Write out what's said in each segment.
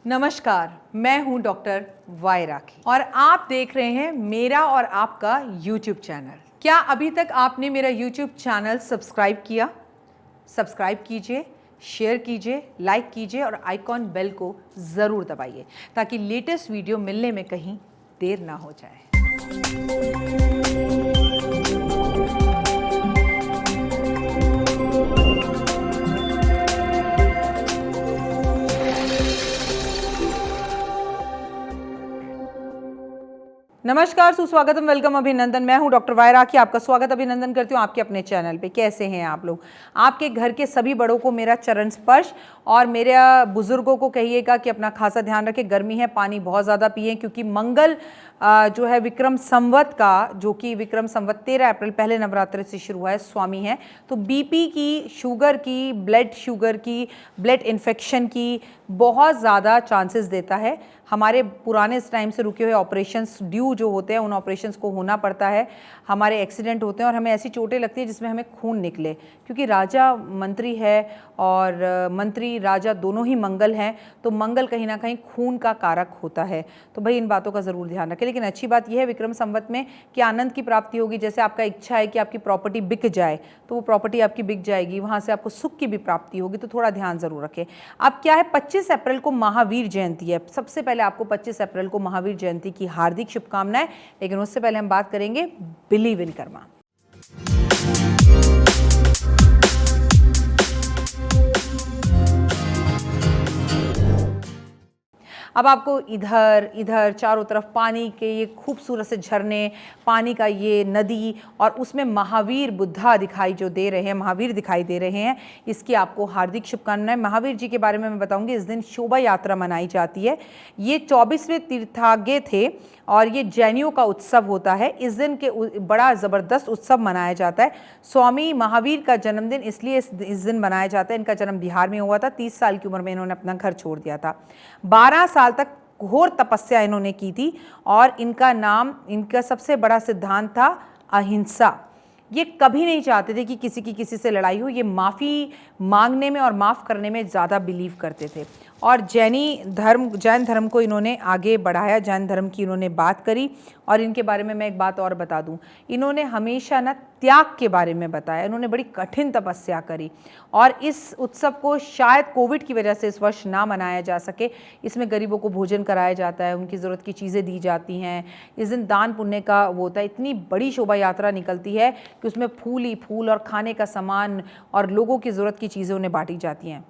नमस्कार, मैं हूं डॉक्टर वाई राखी और आप देख रहे हैं मेरा और आपका YouTube चैनल। क्या अभी तक आपने मेरा YouTube चैनल सब्सक्राइब किया? सब्सक्राइब कीजिए, शेयर कीजिए, लाइक कीजिए और आइकॉन बेल को ज़रूर दबाइए ताकि लेटेस्ट वीडियो मिलने में कहीं देर ना हो जाए। नमस्कार, सुस्वागतम, वेलकम, अभिनंदन। मैं हूं डॉक्टर वाई राखी, आपका स्वागत अभिनंदन करती हूं आपके अपने चैनल पे। कैसे हैं आप लोग? आपके घर के सभी बड़ों को मेरा चरण स्पर्श और मेरे बुजुर्गों को कहिएगा कि अपना खासा ध्यान रखें। गर्मी है, पानी बहुत ज़्यादा पिए क्योंकि मंगल जो है विक्रम संवत का, जो कि विक्रम संवत 13 अप्रैल पहले नवरात्र से शुरू हुआ है, स्वामी है। तो बीपी की, शुगर की, ब्लड शुगर की, ब्लड इन्फेक्शन की बहुत ज़्यादा चांसेस देता है। हमारे पुराने टाइम से रुके हुए ऑपरेशंस ड्यू जो होते हैं, उन ऑपरेशंस को होना पड़ता है। हमारे एक्सीडेंट होते हैं और हमें ऐसी चोटें लगती हैं जिसमें हमें खून निकले, क्योंकि राजा मंत्री है और मंत्री राजा दोनों ही मंगल हैं। तो मंगल कहीं ना कहीं खून का कारक होता है। तो भाई इन बातों का ज़रूर ध्यान रखें। लेकिन अच्छी बात यह है विक्रम संवत में कि आनंद की प्राप्ति होगी। जैसे आपका इच्छा है कि आपकी प्रॉपर्टी बिक जाए, तो वो प्रॉपर्टी आपकी बिक जाएगी, वहाँ से आपको सुख की भी प्राप्ति होगी। तो थोड़ा ध्यान ज़रूर रखें। अब क्या है, 25 अप्रैल को महावीर जयंती है। सबसे पहले आपको 25 अप्रैल को महावीर जयंती की हार्दिक शुभकामनाएं। लेकिन उससे पहले हम बात करेंगे बिलीव इन कर्मा। अब आपको इधर इधर चारों तरफ पानी के ये खूबसूरत से झरने, पानी का ये नदी और उसमें महावीर बुद्धा दिखाई जो दे रहे हैं, महावीर दिखाई दे रहे हैं, इसकी आपको हार्दिक शुभकामनाएं। महावीर जी के बारे में मैं बताऊंगी। इस दिन शोभा यात्रा मनाई जाती है। ये 24वें तीर्थाग्य थे और ये जैनियों का उत्सव होता है। इस दिन के बड़ा ज़बरदस्त उत्सव मनाया जाता है। स्वामी महावीर का जन्मदिन इसलिए इस दिन मनाया जाता है। इनका जन्म बिहार में हुआ था। 30 साल की उम्र में इन्होंने अपना घर छोड़ दिया था। 12 साल तक घोर तपस्या इन्होंने की थी और इनका सबसे बड़ा सिद्धांत था अहिंसा। ये कभी नहीं चाहते थे कि किसी से लड़ाई हो। ये माफ़ी मांगने में और माफ़ करने में ज़्यादा बिलीव करते थे। और जैन धर्म को इन्होंने आगे बढ़ाया। जैन धर्म की इन्होंने बात करी। और इनके बारे में मैं एक बात और बता दूं, इन्होंने हमेशा ना त्याग के बारे में बताया। इन्होंने बड़ी कठिन तपस्या करी और इस उत्सव को शायद कोविड की वजह से इस वर्ष ना मनाया जा सके। इसमें गरीबों को भोजन कराया जाता है, उनकी ज़रूरत की चीज़ें दी जाती हैं। इस दिन दान पुण्य का वो होता है। इतनी बड़ी शोभा यात्रा निकलती है कि उसमें फूल ही फूल और खाने का सामान और लोगों की ज़रूरत की चीज़ें उन्हें बांटी जाती हैं।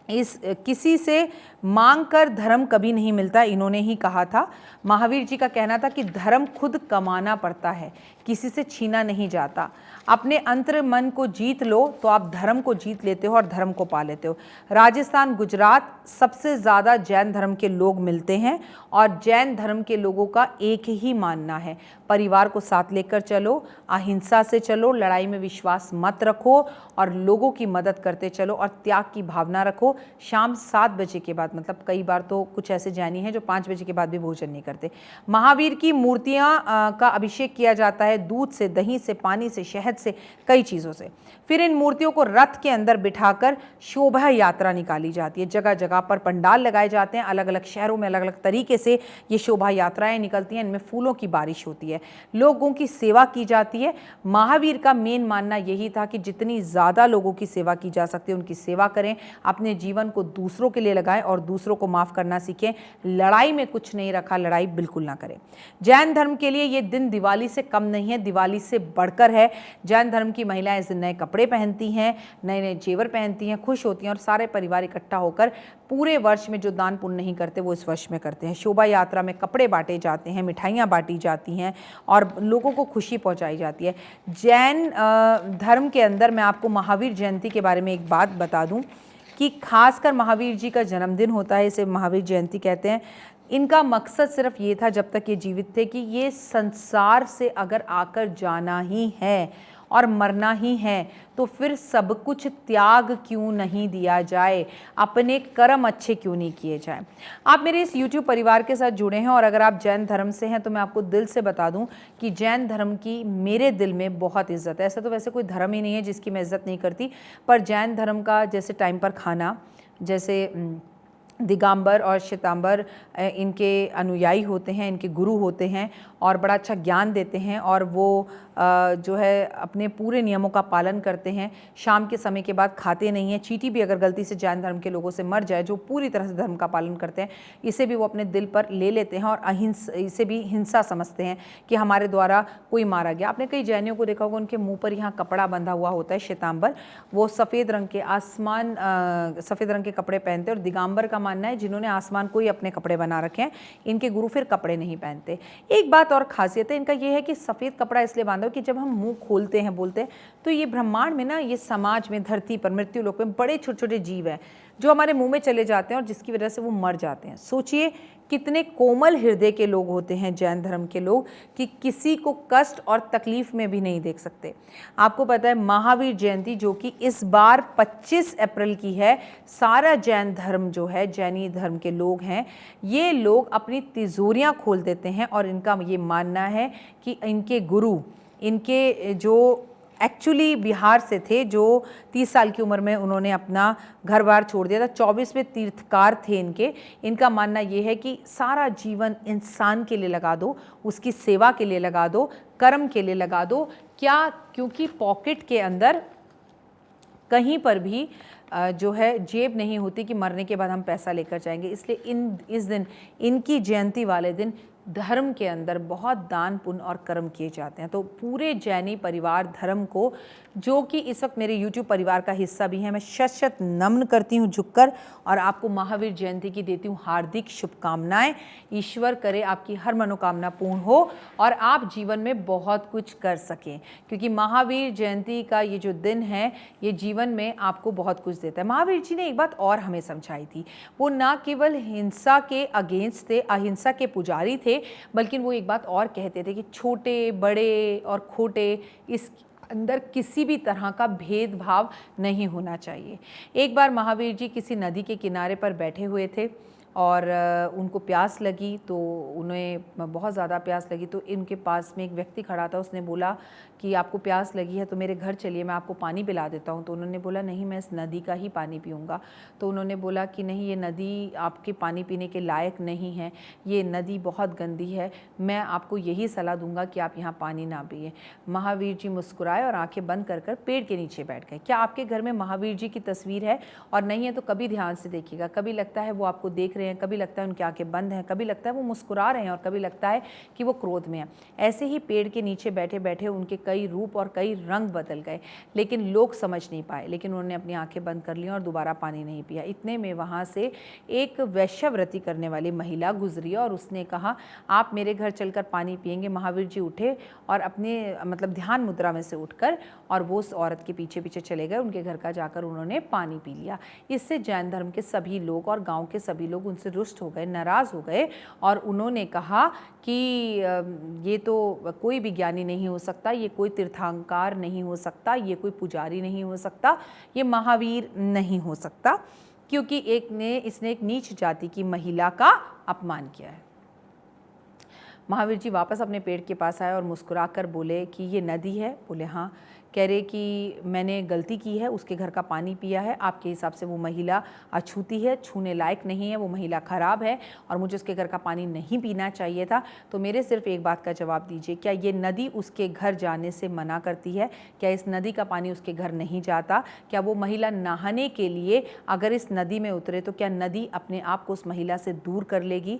किसी से मांग कर धर्म कभी नहीं मिलता, इन्होंने ही कहा था। महावीर जी का कहना था कि धर्म खुद कमाना पड़ता है, किसी से छीना नहीं जाता। अपने अंतर मन को जीत लो तो आप धर्म को जीत लेते हो और धर्म को पा लेते हो। राजस्थान, गुजरात सबसे ज़्यादा जैन धर्म के लोग मिलते हैं और जैन धर्म के लोगों का एक ही मानना है, परिवार को साथ लेकर चलो, अहिंसा से चलो, लड़ाई में विश्वास मत रखो और लोगों की मदद करते चलो और त्याग की भावना रखो। शाम 7 बजे के बाद, मतलब कई बार तो कुछ ऐसे जैनी हैं जो 5 बजे के बाद भी भोजन नहीं करते। महावीर की मूर्तियां का अभिषेक किया जाता है दूध से, दही से, पानी से, शहद से, कई चीज़ों से। फिर इन मूर्तियों को रथ के अंदर बिठाकर शोभा यात्रा निकाली जाती है। जगह जगह पर पंडाल लगाए जाते हैं। अलग अलग शहरों में अलग अलग तरीके से ये शोभा यात्राएं निकलती हैं। इनमें फूलों की बारिश होती है, लोगों की सेवा की जाती है। महावीर का मेन मानना यही था कि जितनी ज़्यादा लोगों की सेवा की जा सकती है उनकी सेवा करें, अपने जीवन को दूसरों के लिए लगाएं और दूसरों को माफ़ करना सीखें। लड़ाई में कुछ नहीं रखा, लड़ाई बिल्कुल ना करें। जैन धर्म के लिए ये दिन दिवाली से कम नहीं है, दिवाली से बढ़कर है। जैन धर्म की महिलाएं इस दिन नए कपड़े पहनती हैं, नए नए जेवर पहनती हैं, खुश होती हैं और सारे परिवार इकट्ठा होकर पूरे वर्ष में जो दान पुण्य नहीं करते वो इस वर्ष में करते हैं। शोभा यात्रा में कपड़े बांटे जाते हैं, मिठाइयाँ बांटी जाती हैं और लोगों को खुशी पहुँचाई जाती है। जैन धर्म के अंदर मैं आपको महावीर जयंती के बारे में एक बात बता दूँ कि खासकर महावीर जी का जन्मदिन होता है, इसे महावीर जयंती कहते हैं। इनका मकसद सिर्फ ये था जब तक ये जीवित थे कि ये संसार से अगर आकर जाना ही है और मरना ही है तो फिर सब कुछ त्याग क्यों नहीं दिया जाए, अपने कर्म अच्छे क्यों नहीं किए जाएं। आप मेरे इस YouTube परिवार के साथ जुड़े हैं और अगर आप जैन धर्म से हैं तो मैं आपको दिल से बता दूं कि जैन धर्म की मेरे दिल में बहुत इज़्ज़त है। ऐसा तो वैसे कोई धर्म ही नहीं है जिसकी मैं इज़्ज़त नहीं करती, पर जैन धर्म का जैसे टाइम पर खाना, जैसे दिगंबर और श्वेतांबर इनके अनुयायी होते हैं, इनके गुरु होते हैं और बड़ा अच्छा ज्ञान देते हैं और वो जो है अपने पूरे नियमों का पालन करते हैं। शाम के समय के बाद खाते नहीं हैं। चींटी भी अगर गलती से जैन धर्म के लोगों से मर जाए, जो पूरी तरह से धर्म का पालन करते हैं, इसे भी वो अपने दिल पर ले लेते हैं और इसे भी हिंसा समझते हैं कि हमारे द्वारा कोई मारा गया। आपने कई जैनियों को देखा होगा, उनके मुंह पर यहाँ कपड़ा बंधा हुआ होता है श्वेतांबर, वो सफ़ेद रंग के सफ़ेद रंग के कपड़े पहनते हैं। और दिगंबर का मानना है जिन्होंने आसमान को ही अपने कपड़े बना रखे हैं, इनके गुरु फिर कपड़े नहीं पहनते। एक बात और खासियत है इनका, ये है कि सफ़ेद कपड़ा इसलिए बांधो कि जब हम मुंह खोलते हैं बोलते हैं तो ये ब्रह्मांड में ना, ये समाज में, धरती पर, मृत्यु लोक में बड़े छोटे छोटे जीव हैं जो हमारे मुंह में चले जाते हैं और जिसकी वजह से वो मर जाते हैं। सोचिए कितने कोमल हृदय के लोग होते हैं जैन धर्म के लोग कि किसी को कष्ट और तकलीफ में भी नहीं देख सकते। आपको पता है महावीर जयंती जो कि इस बार 25 अप्रैल की है, सारा जैन धर्म जो है, जैनी धर्म के लोग हैं, ये लोग अपनी तिजोरियां खोल देते हैं और इनका ये मानना है कि इनके गुरु, इनके जो एक्चुअली बिहार से थे, जो 30 साल की उम्र में उन्होंने अपना घर बार छोड़ दिया था, 24वें तीर्थकार थे इनका मानना ये है कि सारा जीवन इंसान के लिए लगा दो, उसकी सेवा के लिए लगा दो, कर्म के लिए लगा दो। क्या? क्योंकि पॉकेट के अंदर कहीं पर भी जो है जेब नहीं होती कि मरने के बाद हम पैसा लेकर जाएंगे। इसलिए इस दिन, इनकी जयंती वाले दिन धर्म के अंदर बहुत दान पुण्य और कर्म किए जाते हैं। तो पूरे जैनी परिवार धर्म को, जो कि इस वक्त मेरे YouTube परिवार का हिस्सा भी है, मैं शत नमन करती हूँ झुककर और आपको महावीर जयंती की देती हूँ हार्दिक शुभकामनाएं। ईश्वर करे आपकी हर मनोकामना पूर्ण हो और आप जीवन में बहुत कुछ कर सकें, क्योंकि महावीर जयंती का ये जो दिन है, ये जीवन में आपको बहुत कुछ देता है। महावीर जी ने एक बात और हमें समझाई थी, वो ना केवल हिंसा के अगेंस्ट थे, अहिंसा के पुजारी थे, बल्कि वो एक बात और कहते थे कि छोटे, बड़े और खोटे, इस अंदर किसी भी तरह का भेदभाव नहीं होना चाहिए। एक बार महावीर जी किसी नदी के किनारे पर बैठे हुए थे और उनको प्यास लगी, तो उन्हें बहुत ज़्यादा प्यास लगी, तो इनके पास में एक व्यक्ति खड़ा था। उसने बोला कि आपको प्यास लगी है तो मेरे घर चलिए, मैं आपको पानी पिला देता हूँ। तो उन्होंने बोला नहीं, मैं इस नदी का ही पानी पीऊँगा। तो उन्होंने बोला कि नहीं, ये नदी आपके पानी पीने के लायक नहीं है, ये नदी बहुत गंदी है, मैं आपको यही सलाह दूंगा कि आप यहाँ पानी ना पिए। महावीर जी मुस्कुराए और आंखें बंद कर कर पेड़ के नीचे बैठ गए। क्या आपके घर में महावीर जी की तस्वीर है? और नहीं है तो कभी ध्यान से देखिएगा, कभी लगता है वो आपको देख रहे हैं, कभी लगता है उनकी आंखें बंद हैं, कभी लगता है वो मुस्कुरा रहे हैं और कभी लगता है कि वो क्रोध में हैं। ऐसे ही पेड़ के नीचे बैठे बैठे उनके कई रूप और कई रंग बदल गए, लेकिन लोग समझ नहीं पाए। लेकिन उन्होंने अपनी आंखें बंद कर ली और दोबारा पानी नहीं पिया। इतने में वहाँ से एक वैश्यव्रती करने वाली महिला गुजरी और उसने कहा आप मेरे घर चलकर पानी पिएंगे। महावीर जी उठे और अपने ध्यान मुद्रा में से उठकर और वो उस औरत के पीछे पीछे चले गए। उनके घर का जाकर उन्होंने पानी पी लिया। इससे जैन धर्म के सभी लोग और गांव के सभी लोग उनसे रुष्ट हो गए, नाराज़ हो गए और उन्होंने कहा कि ये तो कोई भी ज्ञानी नहीं हो सकता, ये कोई तीर्थंकर नहीं हो सकता, ये कोई पुजारी नहीं हो सकता, ये महावीर नहीं हो सकता, क्योंकि इसने एक नीच जाति की महिला का अपमान किया है। महावीर जी वापस अपने पेड़ के पास आए और मुस्कुराकर बोले कि ये नदी है? बोले हाँ। कह रहे कि मैंने गलती की है, उसके घर का पानी पिया है, आपके हिसाब से वो महिला अछूती है, छूने लायक नहीं है, वो महिला ख़राब है और मुझे उसके घर का पानी नहीं पीना चाहिए था। तो मेरे सिर्फ एक बात का जवाब दीजिए, क्या ये नदी उसके घर जाने से मना करती है? क्या इस नदी का पानी उसके घर नहीं जाता? क्या वो महिला नहाने के लिए अगर इस नदी में उतरे तो क्या नदी अपने आप को उस महिला से दूर कर लेगी?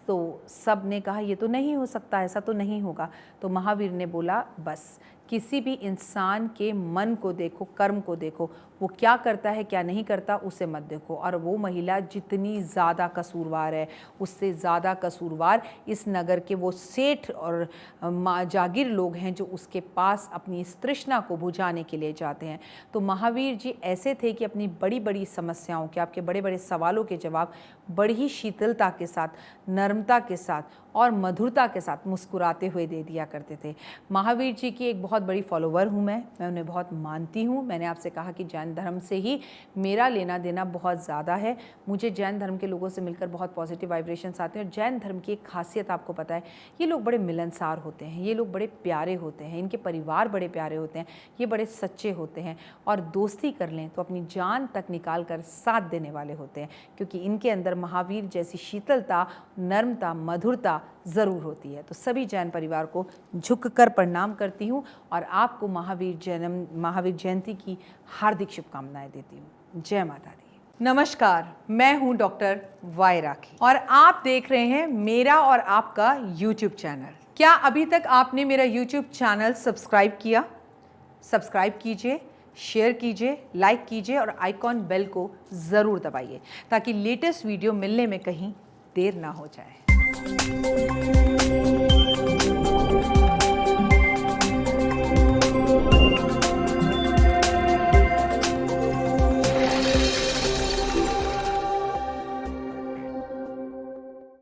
तो सब ने कहा ये तो नहीं हो सकता, ऐसा तो नहीं होगा। तो महावीर ने बोला बस किसी भी इंसान के मन को देखो, कर्म को देखो, वो क्या करता है क्या नहीं करता उसे मत देखो। और वो महिला जितनी ज़्यादा कसूरवार है, उससे ज़्यादा कसूरवार इस नगर के वो सेठ और जागीर लोग हैं जो उसके पास अपनी इस तृष्णा को बुझाने के लिए जाते हैं। तो महावीर जी ऐसे थे कि अपनी बड़ी बड़ी समस्याओं के, आपके बड़े बड़े सवालों के जवाब बड़ी ही शीतलता के साथ, नर्मता के साथ और मधुरता के साथ मुस्कुराते हुए दे दिया करते थे। महावीर जी की एक बहुत बड़ी फॉलोवर हूँ मैं उन्हें बहुत मानती हूँ। मैंने आपसे कहा कि जैन सनातन धर्म से ही मेरा लेना देना बहुत ज़्यादा है। मुझे जैन धर्म के लोगों से मिलकर बहुत पॉजिटिव वाइब्रेशंस आते हैं। और जैन धर्म की एक खासियत आपको पता है, ये लोग बड़े मिलनसार होते हैं, ये लोग बड़े प्यारे होते हैं, इनके परिवार बड़े प्यारे होते हैं, ये बड़े सच्चे होते हैं और दोस्ती कर लें तो अपनी जान तक निकाल कर साथ देने वाले होते हैं, क्योंकि इनके अंदर महावीर जैसी शीतलता, नर्मता, मधुरता ज़रूर होती है। तो सभी जैन परिवार को झुककर प्रणाम करती हूँ और आपको महावीर जयंती की हार्दिक शुभकामनाएं देती हूँ। जय माता दी। नमस्कार, मैं हूँ डॉक्टर वाई राखी और आप देख रहे हैं मेरा और आपका यूट्यूब चैनल। क्या अभी तक आपने मेरा यूट्यूब चैनल सब्सक्राइब किया? सब्सक्राइब कीजिए, शेयर कीजिए, लाइक कीजिए और आइकॉन बेल को ज़रूर दबाइए ताकि लेटेस्ट वीडियो मिलने में कहीं देर ना हो जाए।